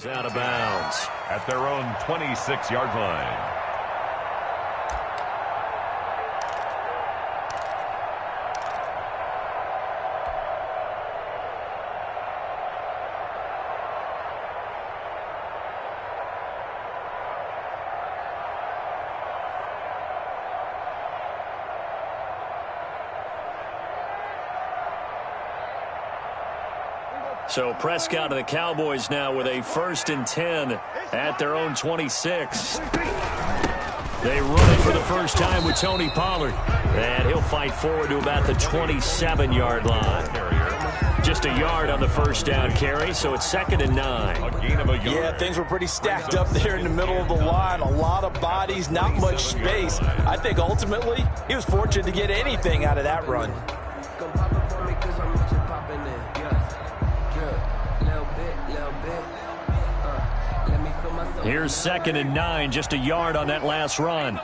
Out of bounds at their own 26-yard line. So Prescott of the Cowboys now with a 1st and 10 at their own 26. They run it for the first time with Tony Pollard. And he'll fight forward to about the 27-yard line. Just a yard on the first down carry, so it's 2nd and 9. Yeah, things were pretty stacked up there in the middle of the line. A lot of bodies, not much space. I think ultimately he was fortunate to get anything out of that run. Here's 2nd and 9, just a yard on that last run.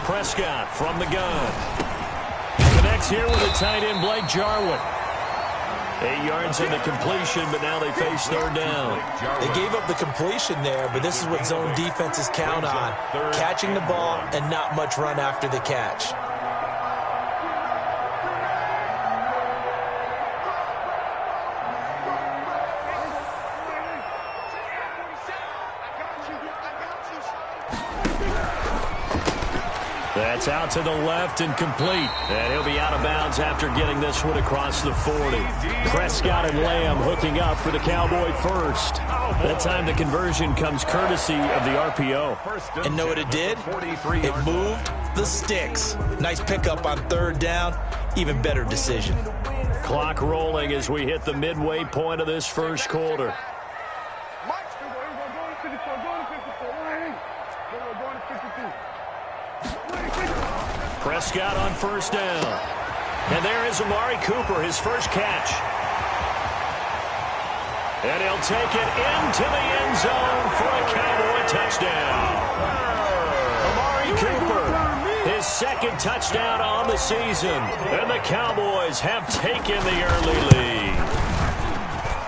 Prescott from the gun. Connects here with a tight end, Blake Jarwin. 8 yards in the completion, but now they face 3rd down. They gave up the completion there, but this is what zone defenses count on. Catching the ball and not much run after the catch. That's out to the left and complete. And he'll be out of bounds after getting this one across the 40. Prescott and Lamb hooking up for the Cowboy first. That time the conversion comes courtesy of the RPO. And know what it did? It moved the sticks. Nice pickup on 3rd down. Even better decision. Clock rolling as we hit the midway point of this first quarter. Prescott on 1st down. And there is Amari Cooper, his first catch. And he'll take it into the end zone for a Cowboy touchdown. Amari Cooper, his 2nd touchdown on the season. And the Cowboys have taken the early lead.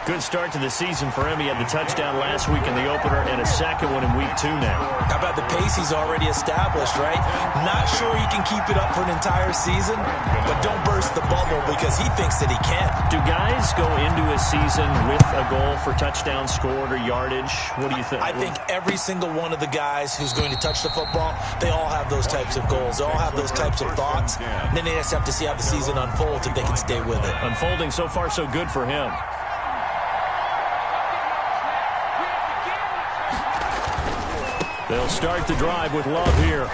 Good start to the season for him. He had the touchdown last week in the opener and a 2nd one in week 2 now. How about the pace he's already established, right? Not sure he can keep it up for an entire season, but don't burst the bubble because he thinks that he can. Do guys go into a season with a goal for touchdown scored or yardage? What do you think? I think every single one of the guys who's going to touch the football, they all have those types of goals. They all have those types of thoughts. And then they just have to see how the season unfolds if they can stay with it. Unfolding so far so good for him. They'll start the drive with Love here.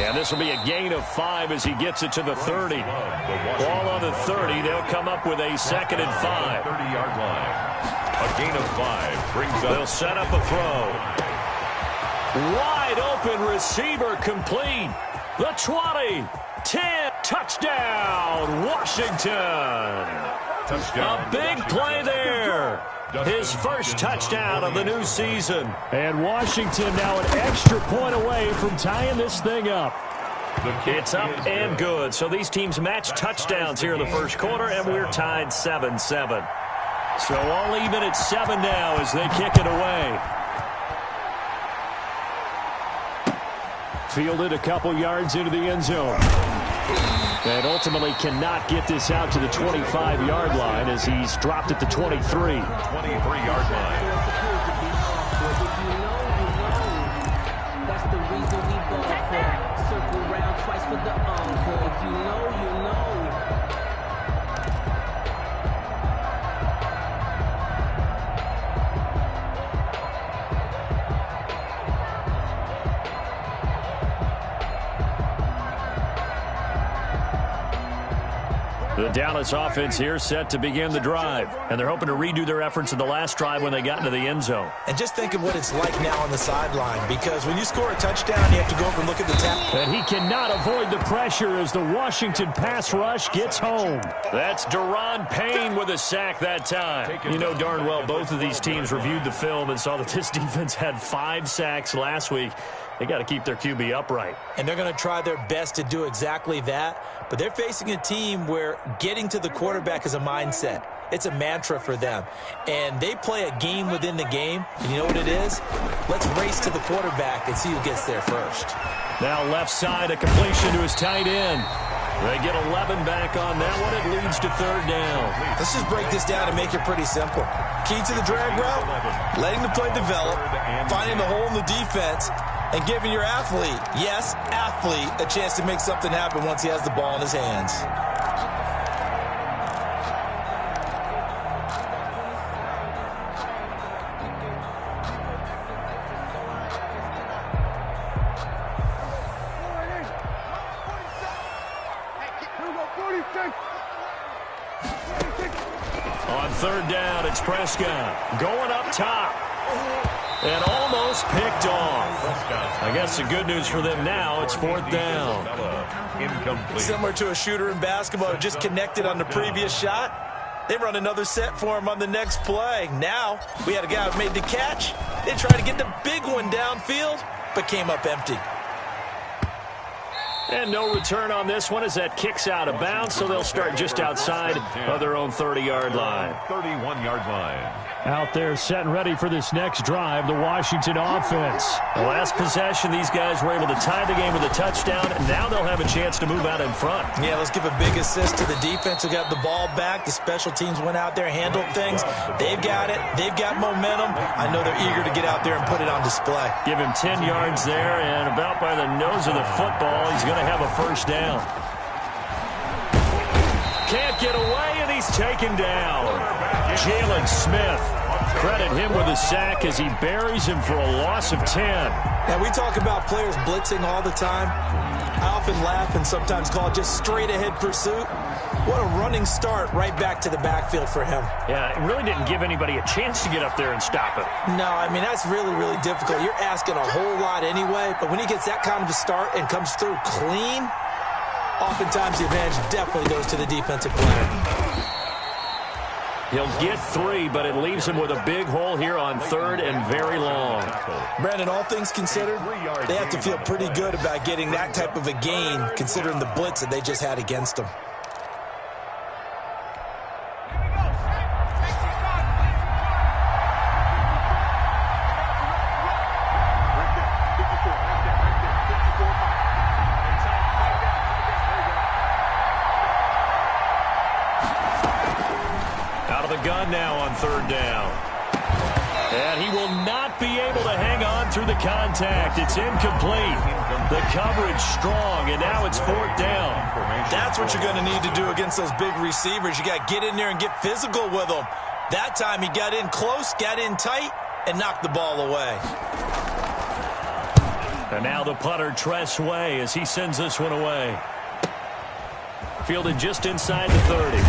And this will be a gain of 5 as he gets it to the 30. Ball on the 30. They'll come up with a 2nd and 5. 30-yard line. A gain of 5 brings up. They'll set up a throw. Wide open receiver complete. The 20. 10. Touchdown, Washington. Touchdown. A big play there. His first touchdown of the new season. And Washington now an extra point away from tying this thing up. It's up and good. So these teams match touchdowns here in the first quarter, and we're tied 7-7. So all even at 7 now as they kick it away. Fielded a couple yards into the end zone. And ultimately cannot get this out to the 25-yard line as he's dropped at the 23. 23-yard line. That's the reason we ball for. Circle round twice for the encore. If you know, you know. The Dallas offense here set to begin the drive. And they're hoping to redo their efforts in the last drive when they got into the end zone. And just think of what it's like now on the sideline, because when you score a touchdown, you have to go over and look at the tap. And he cannot avoid the pressure as the Washington pass rush gets home. That's Daron Payne with a sack that time. You know darn well both of these teams reviewed the film and saw that this defense had 5 sacks last week. They got to keep their QB upright. And they're going to try their best to do exactly that. But they're facing a team where getting to the quarterback is a mindset. It's a mantra for them. And they play a game within the game. And you know what it is? Let's race to the quarterback and see who gets there first. Now left side, a completion to his tight end. They get 11 back on that one. It leads to third down. Let's just break this down and make it pretty simple. Key to the drag route, letting the play develop, finding the hole in the defense, and giving your athlete, yes, athlete, a chance to make something happen once he has the ball in his hands. On third down, it's Prescott going up top and almost picked off. I guess the good news for them now, it's fourth down. Incomplete. Similar to a shooter in basketball who just connected on the previous shot. They run another set for him on the next play. Now, we had a guy who made the catch. They tried to get the big one downfield, but came up empty. And no return on this one as that kicks out of bounds, so they'll start just outside of their own 30-yard line. 31-yard line. Out there set and ready for this next drive, the Washington offense. The last possession, these guys were able to tie the game with a touchdown, and now they'll have a chance to move out in front. Yeah, let's give a big assist to the defense who got the ball back. The special teams went out there, handled things. They've got it. They've got momentum. I know they're eager to get out there and put it on display. Give him 10 yards there, and about by the nose of the football, he's going to have a first down. Can't get away, and he's taken down. Jalen Smith. Credit him with a sack as he buries him for a loss of 10. Now, we talk about players blitzing all the time. I often laugh and sometimes call it just straight-ahead pursuit. What a running start right back to the backfield for him. Yeah, it really didn't give anybody a chance to get up there and stop him. No, I mean, that's really, really difficult. You're asking a whole lot anyway, but when he gets that kind of a start and comes through clean, oftentimes the advantage definitely goes to the defensive player. He'll get 3, but it leaves him with a big hole here on third and very long. Brandon, all things considered, they have to feel pretty good about getting that type of a gain considering the blitz that they just had against them. Gun now on third down. And he will not be able to hang on through the contact. It's incomplete. The coverage strong, and now it's fourth down. That's what you're going to need to do against those big receivers. You got to get in there and get physical with them. That time he got in close, got in tight, and knocked the ball away. And now the punter, Tress Way, as he sends this one away. Fielded just inside the 30.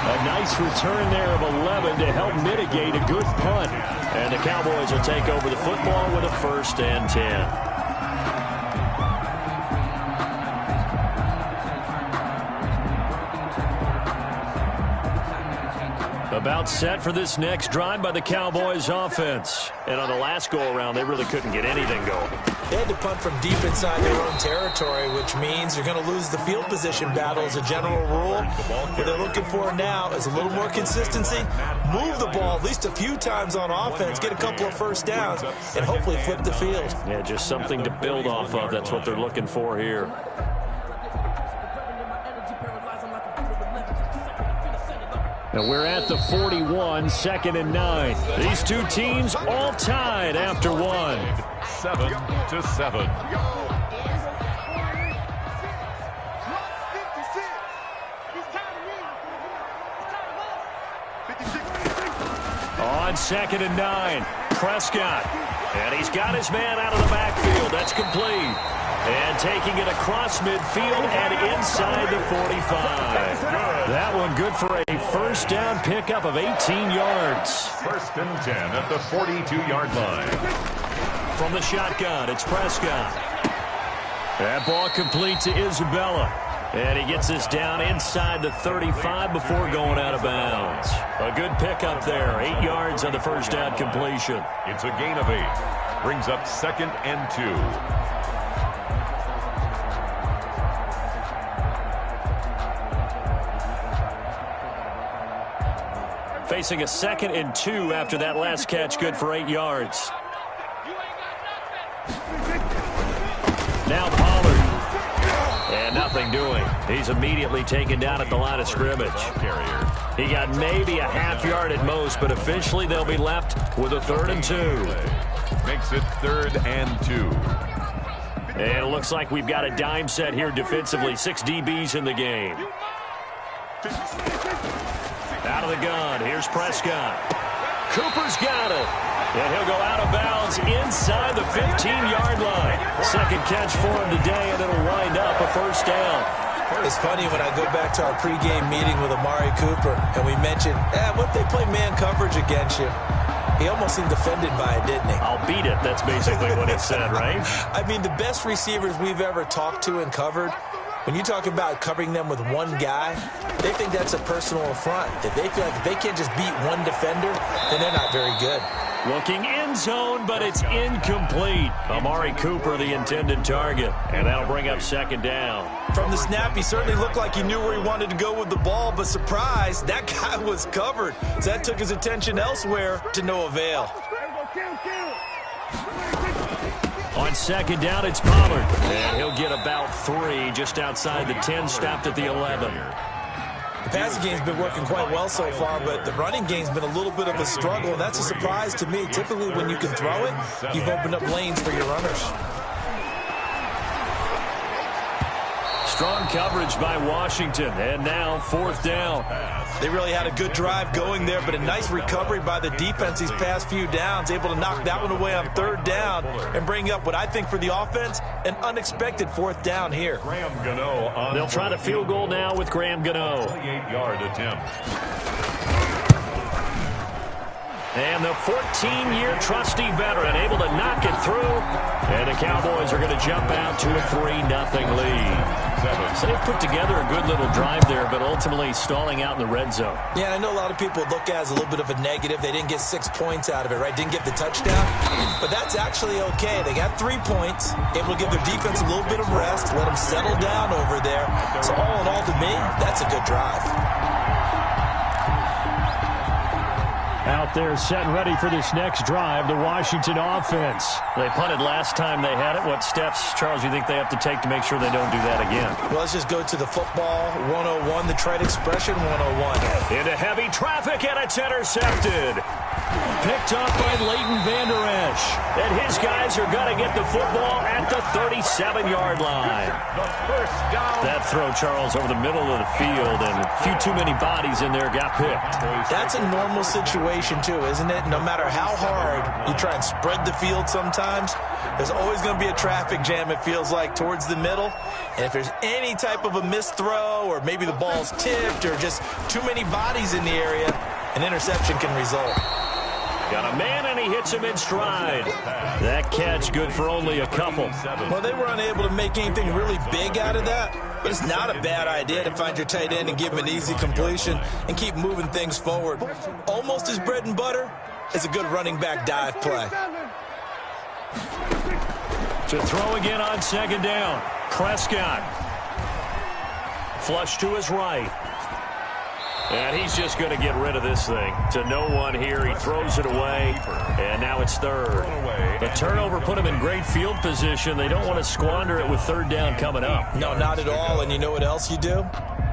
A nice return there of 11 to help mitigate a good punt. And the Cowboys will take over the football with a 1st and 10. About set for this next drive by the Cowboys offense. And on the last go-around, they really couldn't get anything going. They had to punt from deep inside their own territory, which means you're going to lose the field position battle as a general rule. What they're looking for now is a little more consistency. Move the ball at least a few times on offense, get a couple of first downs, and hopefully flip the field. Yeah, just something to build off of. That's what they're looking for here. And we're at the 41, 2nd and 9. These two teams all tied after one. 7-7. On 2nd and 9, Prescott. And he's got his man out of the backfield. That's complete. And taking it across midfield and inside the 45. That one good for a first down pickup of 18 yards. 1st and 10 at the 42-yard line. From the shotgun, it's Prescott. That ball complete to Isabella. And he gets this down inside the 35 before going out of bounds. A good pickup there. 8 yards on the first down completion. It's a gain of 8. brings up 2nd and 2. Facing a 2nd and 2 after that last catch, good for 8 yards. Now Pollard. And nothing doing. He's immediately taken down at the line of scrimmage. He got maybe a half yard at most, but officially they'll be left with a 3rd and 2. Makes it 3rd and 2. And it looks like we've got a dime set here defensively. 6 DBs in the game. Out of the gun. Here's Prescott. Cooper's got it. And he'll go out of bounds inside the 15-yard line. 2nd catch for him today, and it'll wind up a 1st down. It's funny when I go back to our pregame meeting with Amari Cooper, and we mentioned, what if they play man coverage against you? He almost seemed offended by it, didn't he? I'll beat it. That's basically what he said, right? I mean, the best receivers we've ever talked to and covered, when you talk about covering them with one guy, they think that's a personal affront. If they feel like if they can't just beat one defender, then they're not very good. Looking in zone, but it's incomplete. Amari Cooper, the intended target, and that'll bring up 2nd down. From the snap, he certainly looked like he knew where he wanted to go with the ball, but surprise, that guy was covered. So that took his attention elsewhere to no avail. On 2nd down, it's Pollard, and he'll get about 3 just outside the 10, stopped at the 11. The passing game's been working quite well so far, but the running game's been a little bit of a struggle, and that's a surprise to me. Typically, when you can throw it, you've opened up lanes for your runners. Strong coverage by Washington, and now 4th down. They really had a good drive going there, but a nice recovery by the defense these past few downs, able to knock that one away on 3rd down and bring up what I think for the offense, an unexpected 4th down here. Graham Gano on They'll try the field goal now with Graham Gano. 28-yard attempt. And the 14-year trusty veteran able to knock it through. And the Cowboys are going to jump out to a 3-0 lead. So they've put together a good little drive there, but ultimately stalling out in the red zone. Yeah, I know a lot of people look at it as a little bit of a negative. They didn't get 6 points out of it, right? Didn't get the touchdown. But that's actually okay. They got 3 points, able to give their defense a little bit of rest, let them settle down over there. So all in all, to me, that's a good drive. Out there set and ready for this next drive, the Washington offense. They punted last time they had it. What steps, Charles, you think they have to take to make sure they don't do that again? Well, let's just go to the football 101, the trade expression 101. Into heavy traffic, and it's intercepted. Picked up by Leighton Vander Esch. And his guys are going to get the football at the 37-yard line. That throw, Charles, over the middle of the field, and a few too many bodies in there got picked. That's a normal situation, too, isn't it? No matter how hard you try and spread the field sometimes, there's always going to be a traffic jam, it feels like, towards the middle. And if there's any type of a missed throw, or maybe the ball's tipped, or just too many bodies in the area, an interception can result. Got a man, and he hits him in stride. That catch good for only a couple. Well, they were unable to make anything really big out of that, but it's not a bad idea to find your tight end and give him an easy completion and keep moving things forward. Almost as bread and butter is a good running back dive play. To throw again on 2nd down. Prescott. Flush to his right. And he's just going to get rid of this thing. To no one here. He throws it away. And now it's 3rd. The turnover put him in great field position. They don't want to squander it with 3rd down coming up. No, not at all. And you know what else you do?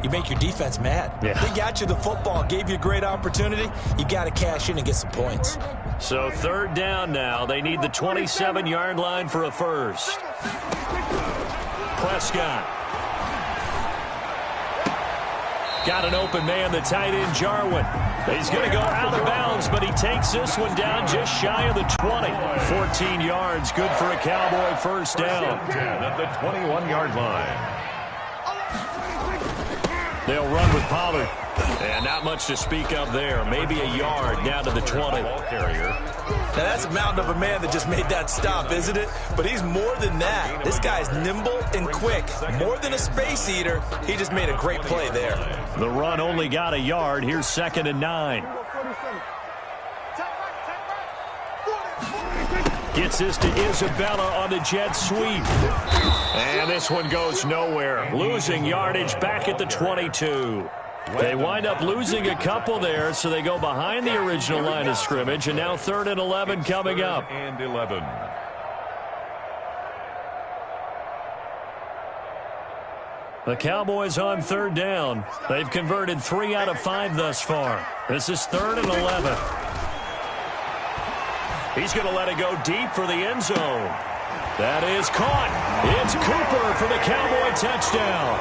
You make your defense mad. Yeah. They got you the football, gave you a great opportunity. You got to cash in and get some points. So 3rd down now. They need the 27-yard line for a first. Prescott. Got an open man, the tight end, Jarwin. He's going to go out of bounds, but he takes this one down just shy of the 20. 14 yards, good for a Cowboy first down. 10 at the 21-yard line. They'll run with Pollard. And not much to speak of there. Maybe a yard down to the 20. Ball carrier. Now, that's a mountain of a man that just made that stop, isn't it? But he's more than that. This guy's nimble and quick. More than a space eater, he just made a great play there. The run only got a yard. Here's 2nd and 9. Gets this to Isabella on the jet sweep. And this one goes nowhere. Losing yardage back at the 22. They wind up losing a couple there, so they go behind the original line of scrimmage, and now 3rd and 11 coming up. And 11. The Cowboys on 3rd down. They've converted 3 out of 5 thus far. This is 3rd and 11. He's going to let it go deep for the end zone. That is caught. It's Cooper for the Cowboy touchdown.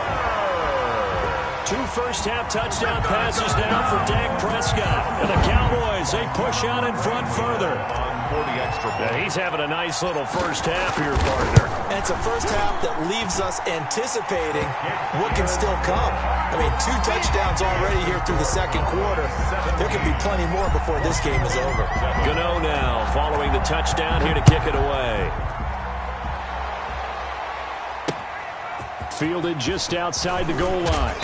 2 first-half touchdown passes now for Dak Prescott. And the Cowboys, they push out in front further. Yeah, he's having a nice little first half here, partner. And it's a first half that leaves us anticipating what can still come. I mean, 2 touchdowns already here through the second quarter. There could be plenty more before this game is over. Gano now following the touchdown here to kick it away. Fielded just outside the goal line.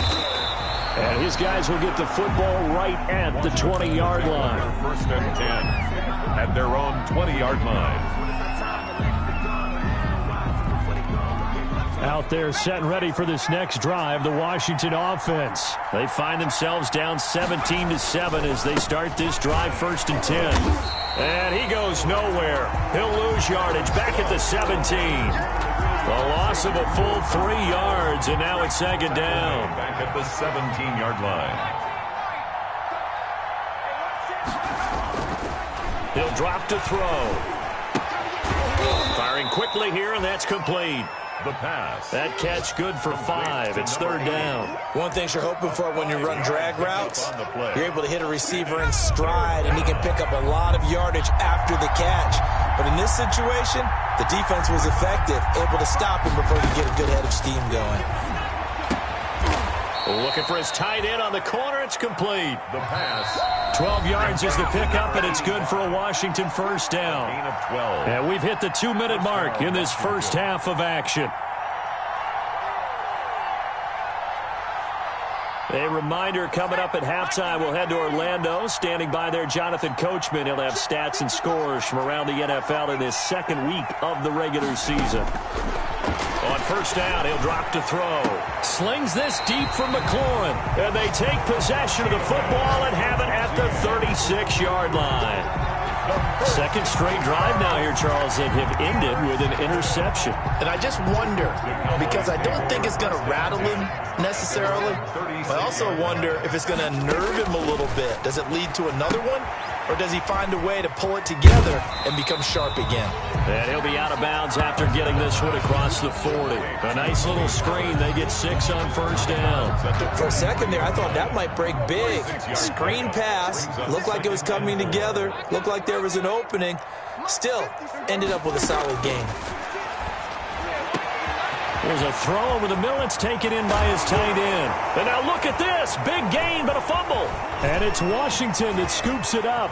And his guys will get the football right at the 20-yard line. 1st and 10 at their own 20-yard line. Out there set and ready for this next drive, the Washington offense. They find themselves down 17-7 as they start this drive 1st and 10. And he goes nowhere. He'll lose yardage back at the 17. The loss of a full 3 yards, and now it's 2nd down. Back at the 17-yard line. He'll drop to throw. Firing quickly here, and that's complete. The pass. That catch good for 5. It's 3rd down. One thing you're hoping for when you run drag routes, you're able to hit a receiver in stride, and he can pick up a lot of yardage after the catch. But in this situation, the defense was effective, able to stop him before he could get a good head of steam going. Looking for his tight end on the corner. It's complete. The pass. 12 yards is the pickup, and it's good for a Washington first down. Gain of 12. And we've hit the 2-minute mark in this first half of action. A reminder coming up at halftime, we'll head to Orlando. Standing by there, Jonathan Coachman. He'll have stats and scores from around the NFL in this 2nd week of the regular season. On first down, he'll drop to throw. Slings this deep for McLaurin. And they take possession of the football and have it at the 36-yard line. 2nd straight drive now here, Charles, that have ended with an interception. And I just wonder, because I don't think it's going to rattle him necessarily. I also wonder if it's going to nerve him a little bit. Does it lead to another one? Or does he find a way to pull it together and become sharp again? And he'll be out of bounds after getting this one across the 40. A nice little screen. They get 6 on first down. For a second there, I thought that might break big. Screen pass. Looked like it was coming together. Looked like there was an opening. Still, ended up with a solid game. There's a throw over the middle. It's taken in by his tight end. And now look at this. Big gain, but a fumble. And it's Washington that scoops it up.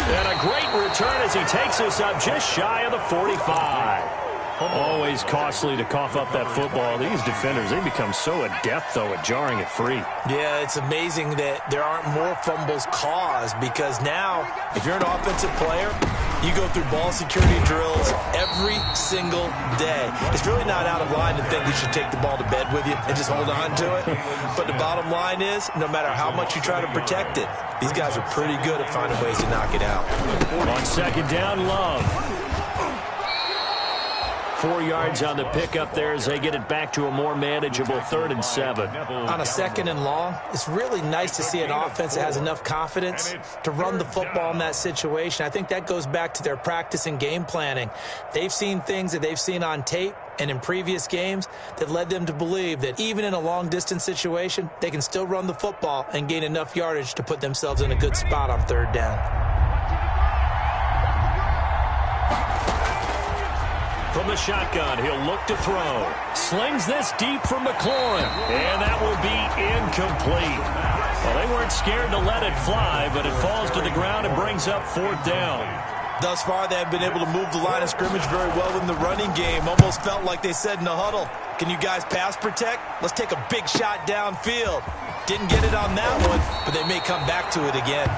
And a great return as he takes us up just shy of the 45. Always costly to cough up that football. These defenders, they become so adept, though, at jarring it free. Yeah, it's amazing that there aren't more fumbles caused, because now, if you're an offensive player, you go through ball security drills every single day. It's really not out of line to think you should take the ball to bed with you and just hold on to it. But the bottom line is, no matter how much you try to protect it, these guys are pretty good at finding ways to knock it out. On 2nd down, Love. 4 yards on the pickup there as they get it back to a more manageable 3rd and 7. On a 2nd and long, it's really nice to see an offense that has enough confidence to run the football in that situation. I think that goes back to their practice and game planning. They've seen things that they've seen on tape and in previous games that led them to believe that even in a long-distance situation, they can still run the football and gain enough yardage to put themselves in a good spot on 3rd down. From the shotgun, he'll look to throw. Slings this deep for McLaurin. And that will be incomplete. Well, they weren't scared to let it fly, but it falls to the ground and brings up 4th down. Thus far, they have been able to move the line of scrimmage very well in the running game. Almost felt like they said in the huddle, can you guys pass protect? Let's take a big shot downfield. Didn't get it on that one, but they may come back to it again.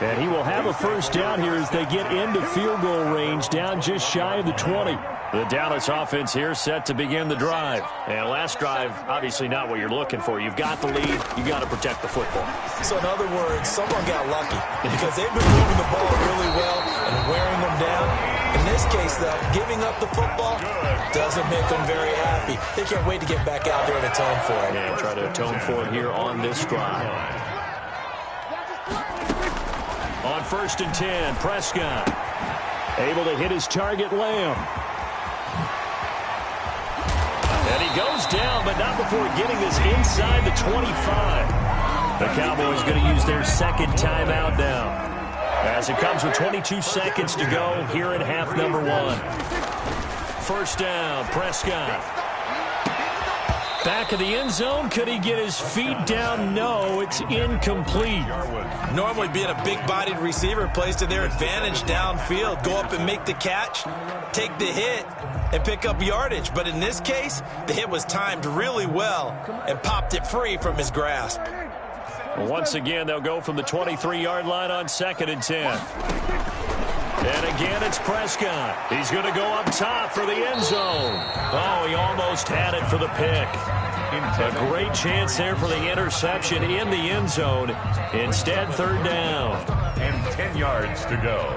And he will have a first down here as they get into field goal range, down just shy of the 20. The Dallas offense here set to begin the drive. And last drive, obviously not what you're looking for. You've got the lead. You've got to protect the football. So in other words, someone got lucky because they've been moving the ball really well and wearing them down. In this case, though, giving up the football doesn't make them very happy. They can't wait to get back out there and atone for it. And try to atone for it here on this drive. On 1st and 10, Prescott able to hit his target, Lamb. And he goes down, but not before getting this inside the 25. The Cowboys going to use their second timeout now, as it comes with 22 seconds to go here in half number 1. First down, Prescott. Back of the end zone. Could he get his feet down? No, it's incomplete. Normally being a big-bodied receiver plays to their advantage downfield. Go up and make the catch, take the hit, and pick up yardage. But in this case, the hit was timed really well and popped it free from his grasp. Once again, they'll go from the 23-yard line on 2nd and 10. And again, it's Prescott. He's going to go up top for the end zone. Oh, he almost had it for the pick. A great chance there for the interception in the end zone. Instead, 3rd down. And 10 yards to go.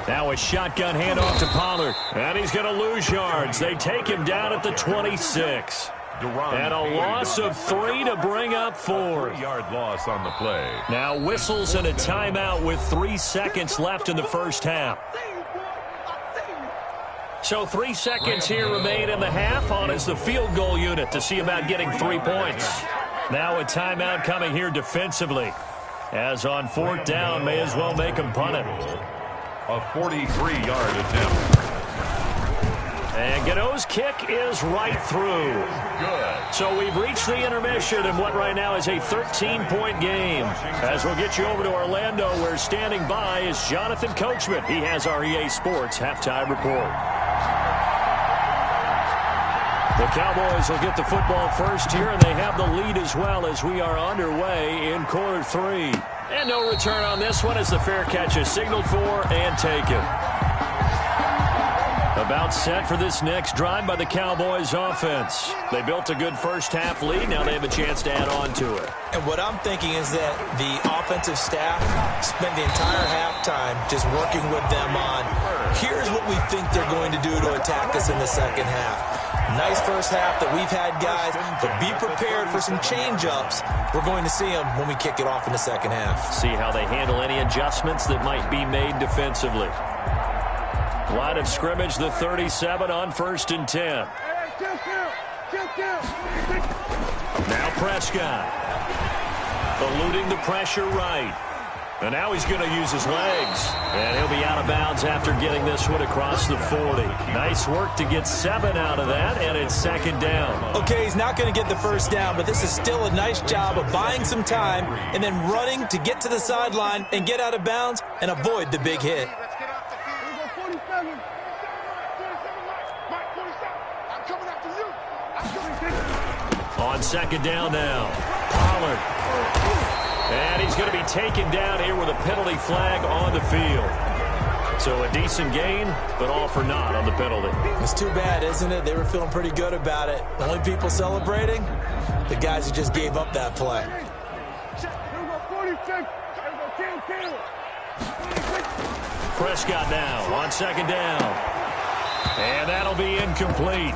Now a shotgun handoff to Pollard. And he's going to lose yards. They take him down at the 26. And a loss of 3 to bring up 4. 3-yard loss on the play. Now whistles and a timeout with 3 seconds left in the first half. So 3 seconds here remain in the half on as the field goal unit to see about getting 3 points. Now a timeout coming here defensively. As on 4th down, may as well make him punt it. A 43-yard attempt. And Gano's kick is right through. Good. So we've reached the intermission in what right now is a 13-point game. As we'll get you over to Orlando, where standing by is Jonathan Coachman. He has our EA Sports halftime report. The Cowboys will get the football first here, and they have the lead as well as we are underway in quarter 3. And no return on this one as the fair catch is signaled for and taken. About set for this next drive by the Cowboys offense. They built a good first half lead. Now they have a chance to add on to it. And what I'm thinking is that the offensive staff spent the entire halftime just working with them on, here's what we think they're going to do to attack us in the second half. Nice first half that we've had, guys, but be prepared for some change-ups. We're going to see them when we kick it off in the second half. See how they handle any adjustments that might be made defensively. Line of scrimmage, the 37 on 1st and 10. Now Prescott. Eluding the pressure right. And now he's going to use his legs. And he'll be out of bounds after getting this one across the 40. Nice work to get 7 out of that, and it's 2nd down. Okay, he's not going to get the first down, but this is still a nice job of buying some time and then running to get to the sideline and get out of bounds and avoid the big hit. On 2nd down now, Pollard. And he's going to be taken down here with a penalty flag on the field. So a decent gain, but all for naught on the penalty. It's too bad, isn't it? They were feeling pretty good about it. The only people celebrating, the guys who just gave up that play. Prescott now on 2nd down. And that'll be incomplete.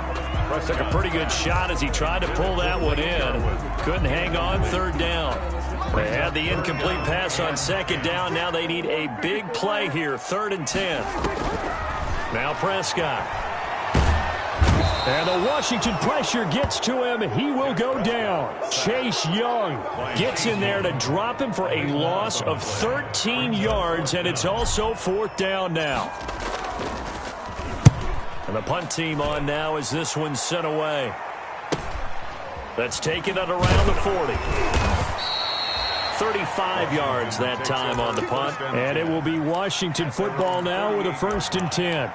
Took a pretty good shot as he tried to pull that one in. Couldn't hang on 3rd down. They had the incomplete pass on 2nd down. Now they need a big play here. 3rd and 10. Now Prescott. And the Washington pressure gets to him. He will go down. Chase Young gets in there to drop him for a loss of 13 yards, and it's also 4th down now. And the punt team on now as this one's sent away. That's taken at around the 40. 35 yards that time on the punt. And it will be Washington football now with a 1st and 10.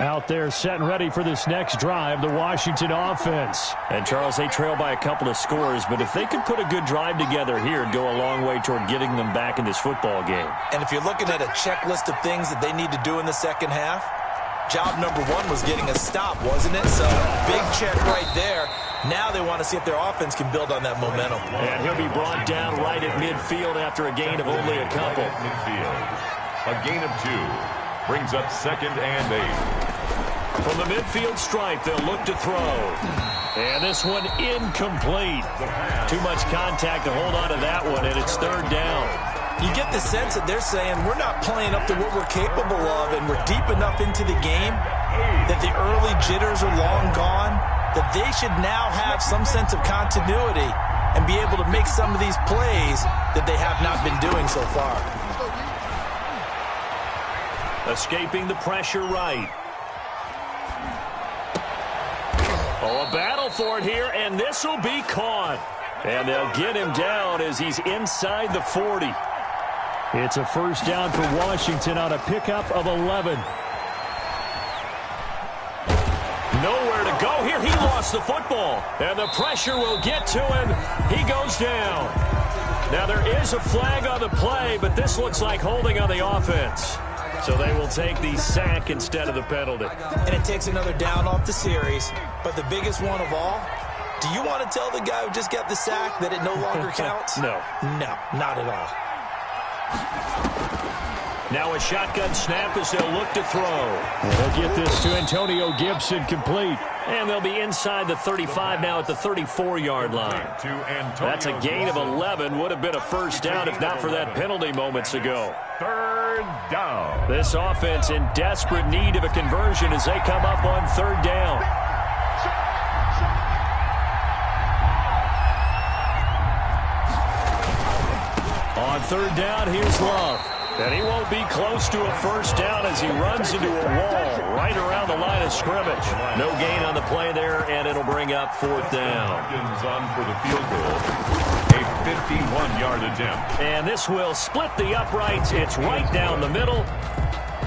Out there set and ready for this next drive, the Washington offense. And, Charles, they trail by a couple of scores, but if they could put a good drive together here, it'd go a long way toward getting them back in this football game. And if you're looking at a checklist of things that they need to do in the second half, job number one was getting a stop, wasn't it? So, big check right there. Now they want to see if their offense can build on that momentum. And he'll be brought down right at midfield after a gain of only a couple. Midfield. A gain of 2. Brings up 2nd and 8. From the midfield stripe, they'll look to throw. And this one incomplete. Too much contact to hold on to that one, and it's 3rd down. You get the sense that they're saying we're not playing up to what we're capable of, and we're deep enough into the game that the early jitters are long gone, that they should now have some sense of continuity and be able to make some of these plays that they have not been doing so far. Escaping the pressure right. Oh, a battle for it here, and this will be caught. And they'll get him down as he's inside the 40. It's a 1st down for Washington on a pickup of 11. Nowhere to go here. He lost the football, and the pressure will get to him. He goes down. Now, there is a flag on the play, but this looks like holding on the offense. So they will take the sack instead of the penalty. And it takes another down off the series. But the biggest one of all, do you want to tell the guy who just got the sack that it no longer counts? No. No, not at all. Now a shotgun snap as they'll look to throw. And they'll get this to Antonio Gibson complete. And they'll be inside the 35 now at the 34-yard line. That's a gain of 11. Would have been a 1st down if not for that penalty moments ago. 3rd down. This offense in desperate need of a conversion as they come up on 3rd down. On 3rd down, here's Love. And he won't be close to a 1st down as he runs into a wall right around the line of scrimmage. No gain on the play there, and it'll bring up 4th down. Hopkins on for the field goal. A 51-yard attempt. And this will split the uprights. It's right down the middle.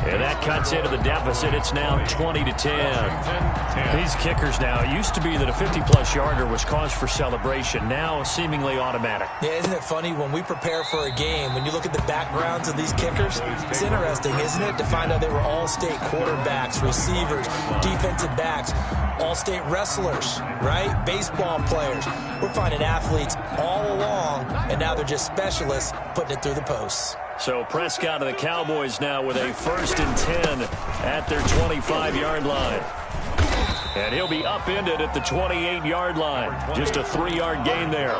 And that cuts into the deficit. It's now 20-10. These kickers now, it used to be that a 50-plus yarder was cause for celebration. Now seemingly automatic. Yeah, isn't it funny when we prepare for a game, when you look at the backgrounds of these kickers, it's interesting, isn't it, to find out they were all-state quarterbacks, receivers, defensive backs, all-state wrestlers, right? Baseball players. We're finding athletes all along, and now they're just specialists putting it through the posts. So Prescott of the Cowboys now with a 1st and 10 at their 25-yard line. And he'll be upended at the 28-yard line. Just a 3-yard gain there.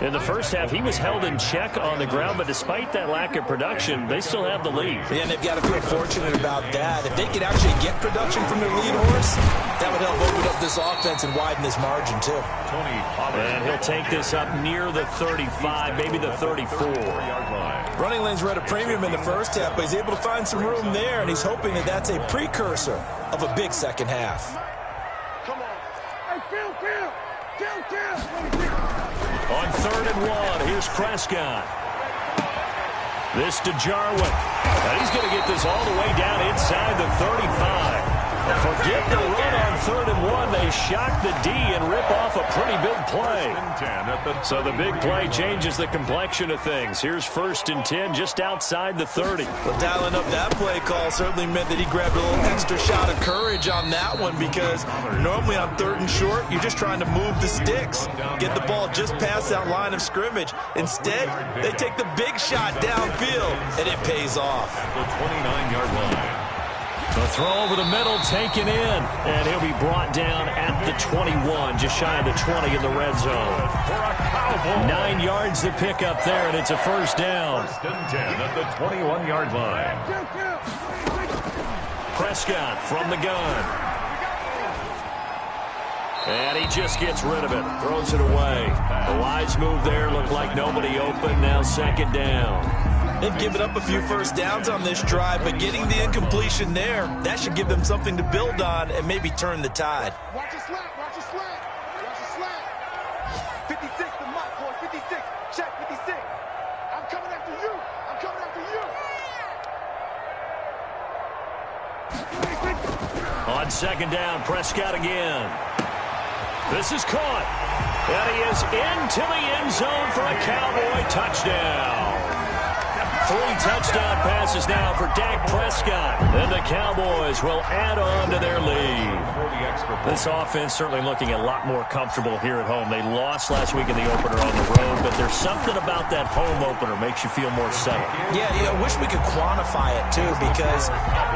In the first half, he was held in check on the ground, but despite that lack of production, they still have the lead. Yeah, and they've got to feel fortunate about that. If they could actually get production from their lead horse, that would help open up this offense and widen this margin, too. And he'll take this up near the 35, maybe the 34. Running lanes were at a premium in the first half, but he's able to find some room there, and he's hoping that that's a precursor of a big second half. Come on. Hey, Phil. On 3rd and 1, here's Prescott. This to Jarwin. And he's going to get this all the way down inside the 35. Forget the run on 3rd and 1. They shock the D and rip off a pretty big play. So the big play changes the complexion of things. Here's 1st and 10 just outside the 30. Well, dialing up that play call certainly meant that he grabbed a little extra shot of courage on that one, because normally on 3rd and short, you're just trying to move the sticks, get the ball just past that line of scrimmage. Instead, they take the big shot downfield, and it pays off. The 29-yard line. The throw over the middle taken in, and he'll be brought down at the 21, just shy of the 20 in the red zone. 9 yards to pick up there, and it's a 1st down. 1st and 10 at the 21-yard line. Prescott from the gun. And he just gets rid of it, throws it away. The wise move there, looked like nobody open, now 2nd down. They've given up a few 1st downs on this drive, but getting the incompletion there, that should give them something to build on and maybe turn the tide. Watch your slack. Watch your slack. 56, the mark, boy. 56. Check 56. I'm coming after you. On second down, Prescott again. This is caught. And he is into the end zone for a Cowboy touchdown. 3 touchdown passes now for Dak Prescott. And the Cowboys will add on to their lead. This offense certainly looking a lot more comfortable here at home. They lost last week in the opener on the road, but there's something about that home opener makes you feel more settled. Yeah, I wish we could quantify it, too, because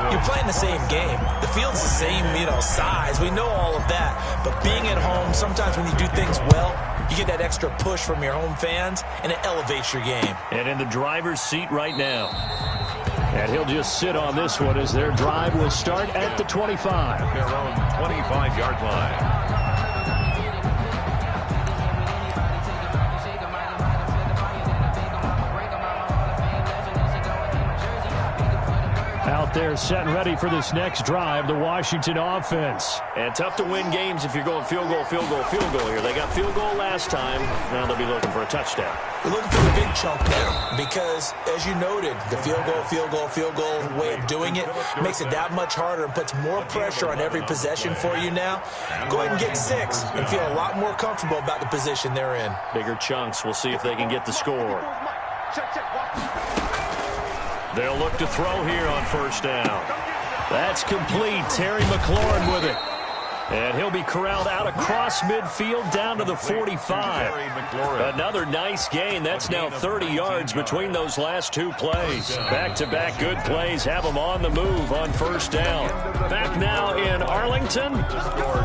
you're playing the same game. The field's the same, size. We know all of that. But being at home, sometimes when you do things well, you get that extra push from your home fans, and it elevates your game. And in the driver's seat right now. And he'll just sit on this one as their drive will start at the 25. Their own 25-yard line. Out there set and ready for this next drive, the Washington offense. And tough to win games if you're going field goal, field goal, field goal here. They got field goal last time. Now they'll be looking for a touchdown. We're looking for the big chunk now because, as you noted, the field goal way of doing it makes it that much harder and puts more pressure on every possession for you now. Go ahead and get 6 and feel a lot more comfortable about the position they're in. Bigger chunks. We'll see if they can get the score. They'll look to throw here on first down. That's complete. Terry McLaurin with it. And he'll be corralled out across midfield down to the 45. Another nice gain. That's now 30 yards between those last 2 plays. Back-to-back good plays have them on the move on first down. Back now in Arlington.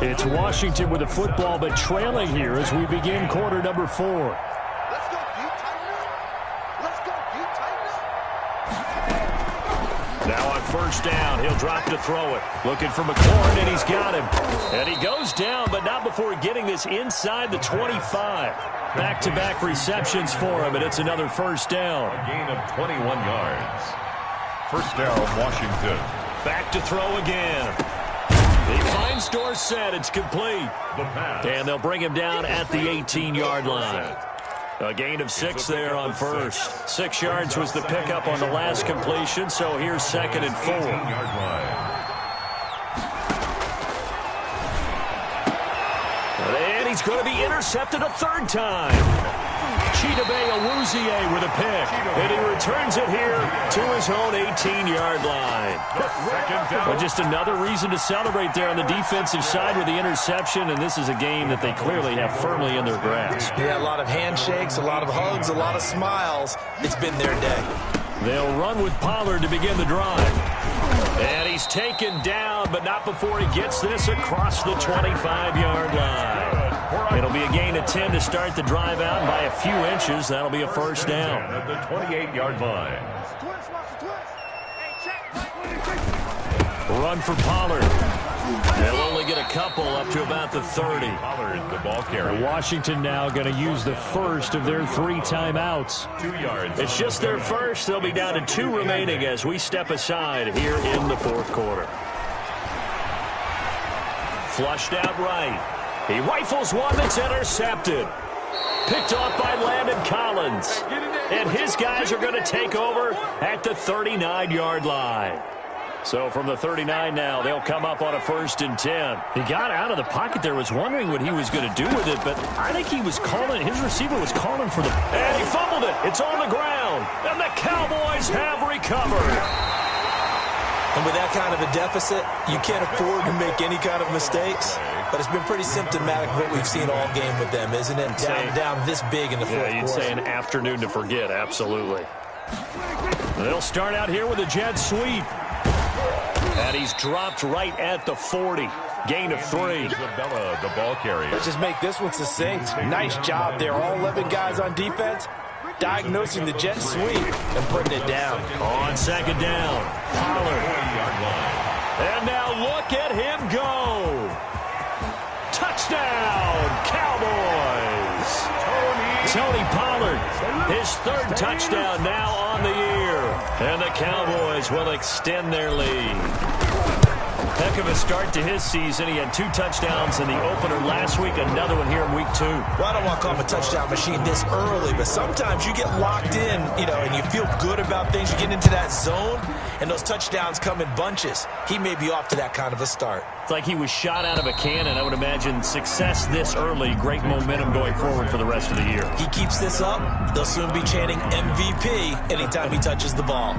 It's Washington with the football, but trailing here as we begin quarter number 4. Now on first down, he'll drop to throw it. Looking for McLaurin, and he's got him. And he goes down, but not before getting this inside the 25. Back-to-back receptions for him, and it's another first down. A gain of 21 yards. First down, Washington. Back to throw again. He finds Dorsett. It's complete. And they'll bring him down at the 18-yard line. A gain of 6 there on first. 6 yards was the pickup on the last completion, so here's second and 4. And he's going to be intercepted a 3rd time. Chidobe Awuzie with a pick. And he returns it here to his own 18-yard line. But just another reason to celebrate there on the defensive side with the interception, and this is a game that they clearly have firmly in their grasp. Yeah, a lot of handshakes, a lot of hugs, a lot of smiles. It's been their day. They'll run with Pollard to begin the drive. And he's taken down, but not before he gets this across the 25-yard line. It'll be a gain of 10 to start the drive out, and by a few inches, that'll be a first down. At the 28-yard line. Run for Pollard. They'll only get a couple up to about the 30. Pollard, the ball carrier. Washington now going to use the first of their 3 timeouts. 2 yards. It's just their first. They'll be down to 2 remaining as we step aside here in the 4th quarter. Flushed out right. He rifles one that's intercepted. Picked off by Landon Collins. And his guys are going to take over at the 39-yard line. So from the 39 now, they'll come up on a 1st and 10. He got out of the pocket there, was wondering what he was going to do with it, but I think he was calling, his receiver was calling for the... And he fumbled it. It's on the ground. And the Cowboys have recovered. And with that kind of a deficit, you can't afford to make any kind of mistakes. But it's been pretty symptomatic of what we've seen all game with them, isn't it? Down this big in the 4th quarter. Yeah, you'd say an afternoon to forget, absolutely. They'll start out here with a jet sweep. And he's dropped right at the 40. Gain of 3. Isabella, the ball carrier. Let's just make this one succinct. Nice job there. All 11 guys on defense diagnosing the jet sweep and putting it down. On second down, Pollard. And now look at him go. Touchdown, Cowboys. Tony Pollard, his 3rd touchdown now on the year. And the Cowboys will extend their lead. Heck of a start to his season. He had 2 touchdowns in the opener last week, another one here in week 2. Well, I don't want to call him a touchdown machine this early, but sometimes you get locked in, and you feel good about things. You get into that zone, and those touchdowns come in bunches. He may be off to that kind of a start. It's like he was shot out of a cannon. I would imagine success this early, great momentum going forward for the rest of the year. He keeps this up, they'll soon be chanting MVP anytime he touches the ball.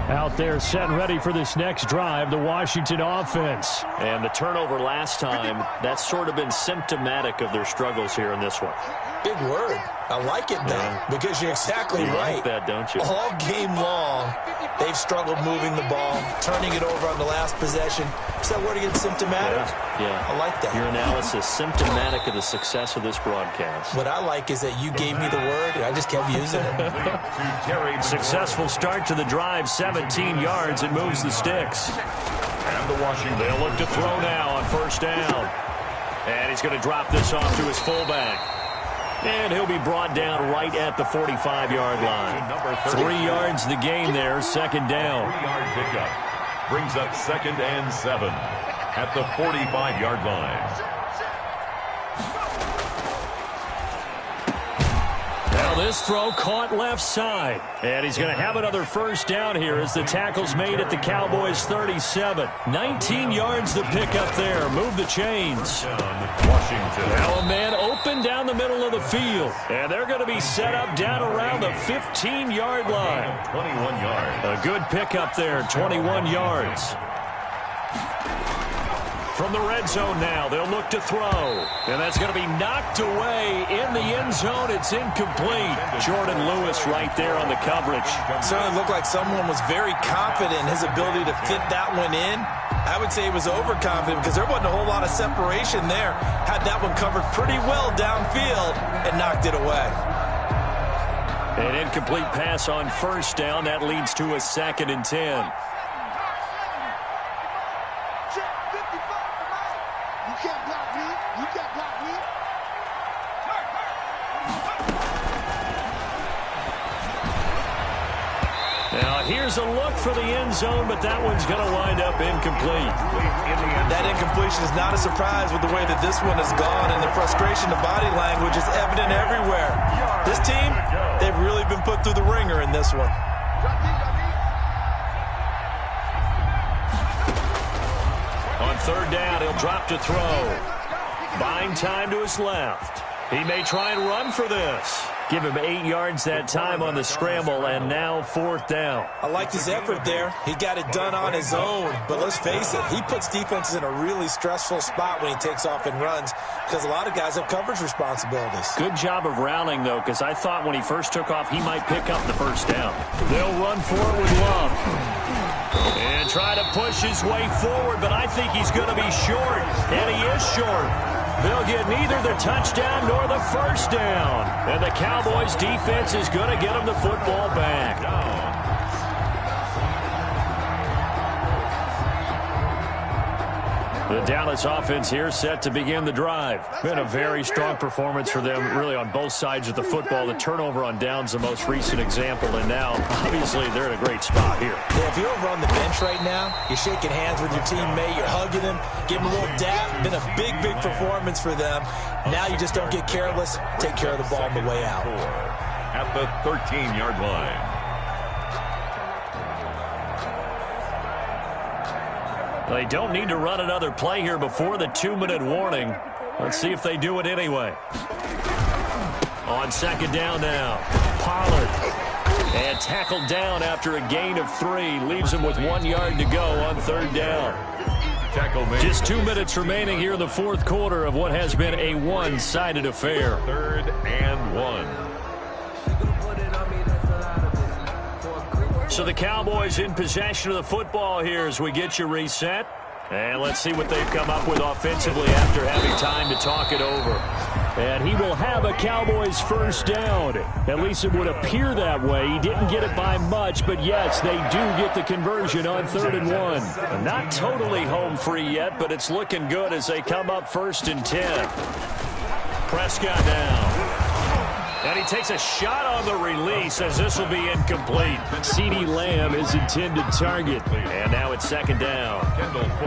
Out there set and ready for this next drive, the Washington offense. And the turnover last time, that's sort of been symptomatic of their struggles here in this one. Big word. I like it, though, because you're exactly right. Like that, don't you? All game long, they've struggled moving the ball, turning it over on the last possession. Is that word again, symptomatic? Yeah. I like that. Your analysis, symptomatic of the success of this broadcast. What I like is that you gave me the word, and I just kept using it. Successful start to the drive, 17 yards. It moves the sticks. And the Washington. They'll look to throw now on first down. And he's going to drop this off to his fullback. And he'll be brought down right at the 45-yard line. 3 yards the gain there, second down. 3-yard pickup. Brings up 2nd and 7 at the 45-yard line. Now this throw caught left side. And he's going to have another first down here as the tackle's made at the Cowboys 37. 19 yards to pick up there. Move the chains. Washington. Now a man open down the middle of the field. And they're going to be set up down around the 15-yard line. 21 yards. A good pickup there, 21 yards. From the red zone now, they'll look to throw. And that's going to be knocked away in the end zone. It's incomplete. Jordan Lewis right there on the coverage. Certainly looked like someone was very confident in his ability to fit that one in. I would say he was overconfident because there wasn't a whole lot of separation there. Had that one covered pretty well downfield and knocked it away. An incomplete pass on first down. That leads to a 2nd and 10. Now here's a look for the end zone, but that one's going to wind up incomplete. That incompletion is not a surprise with the way that this one has gone, and the frustration of body language is evident everywhere. This team, they've really been put through the ringer in this one. On third down, he'll drop to throw. Buying time to his left. He may try and run for this. Give him 8 yards that time on the scramble, and now 4th down. I liked his effort there. He got it done on his own. But let's face it, he puts defenses in a really stressful spot when he takes off and runs because a lot of guys have coverage responsibilities. Good job of rallying, though, because I thought when he first took off, he might pick up the first down. They'll run for it with Love. And try to push his way forward, but I think he's going to be short. And he is short. They'll get neither the touchdown nor the first down. And the Cowboys defense is going to get them the football back. The Dallas offense here set to begin the drive. Been a very strong performance for them, really on both sides of the football. The turnover on downs, the most recent example, and now, obviously, they're in a great spot here. Yeah, if you're over on the bench right now, you're shaking hands with your teammate, you're hugging him, giving him a little dap. Been a big, big performance for them. Now you just don't get careless. Take care of the ball on the way out. At the 13-yard line. They don't need to run another play here before the 2-minute warning. Let's see if they do it anyway. On second down now, Pollard. And tackled down after a gain of 3. Leaves him with 1 yard to go on third down. Just 2 minutes remaining here in the fourth quarter of what has been a one-sided affair. 3rd and 1. So the Cowboys in possession of the football here as we get you reset. And let's see what they've come up with offensively after having time to talk it over. And he will have a Cowboys first down. At least it would appear that way. He didn't get it by much, but yes, they do get the conversion on 3rd and 1. Not totally home free yet, but it's looking good as they come up 1st and 10. Prescott now. And he takes a shot on the release as this will be incomplete. CeeDee Lamb is intended target. And now it's second down.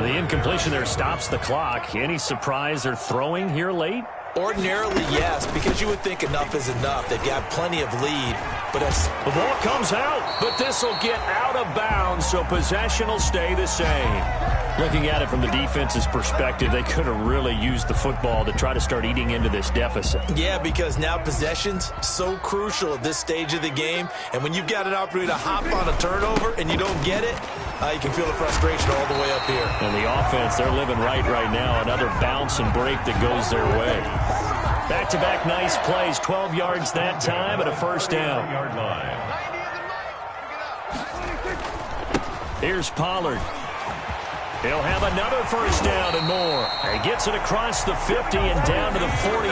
The incompletion there stops the clock. Any surprise they're throwing here late? Ordinarily, yes, because you would think enough is enough. They've got plenty of lead. But as the ball comes out, but this will get out of bounds, so possession will stay the same. Looking at it from the defense's perspective, they could have really used the football to try to start eating into this deficit. Yeah, because now possession's so crucial at this stage of the game. And when you've got an opportunity to hop on a turnover and you don't get it, you can feel the frustration all the way up here. And the offense, they're living right now. Another bounce and break that goes their way. Back-to-back nice plays, 12 yards that time and a first down. Here's Pollard. He'll have another first down and more. He gets it across the 50 and down to the 48.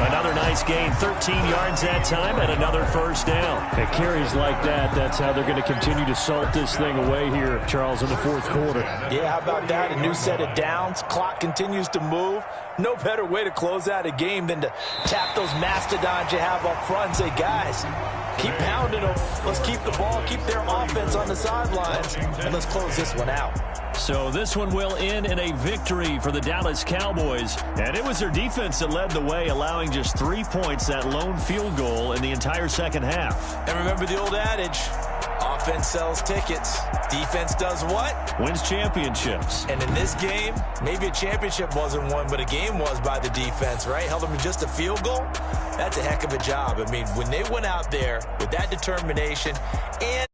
Another nice gain, 13 yards that time, and another first down. At carries like that, that's how they're going to continue to salt this thing away here, Charles, in the fourth quarter. Yeah, how about that? A new set of downs. Clock continues to move. No better way to close out a game than to tap those mastodons you have up front and say, guys, keep pounding them. Let's keep the ball, keep their offense on the sidelines, and let's close this one out. So this one will end in a victory for the Dallas Cowboys. And it was their defense that led the way, allowing just 3 points, that lone field goal in the entire second half. And remember the old adage, offense sells tickets. Defense does what? Wins championships. And in this game, maybe a championship wasn't won, but a game was by the defense, right? Held them to just a field goal. That's a heck of a job. I mean, when they went out there with that determination and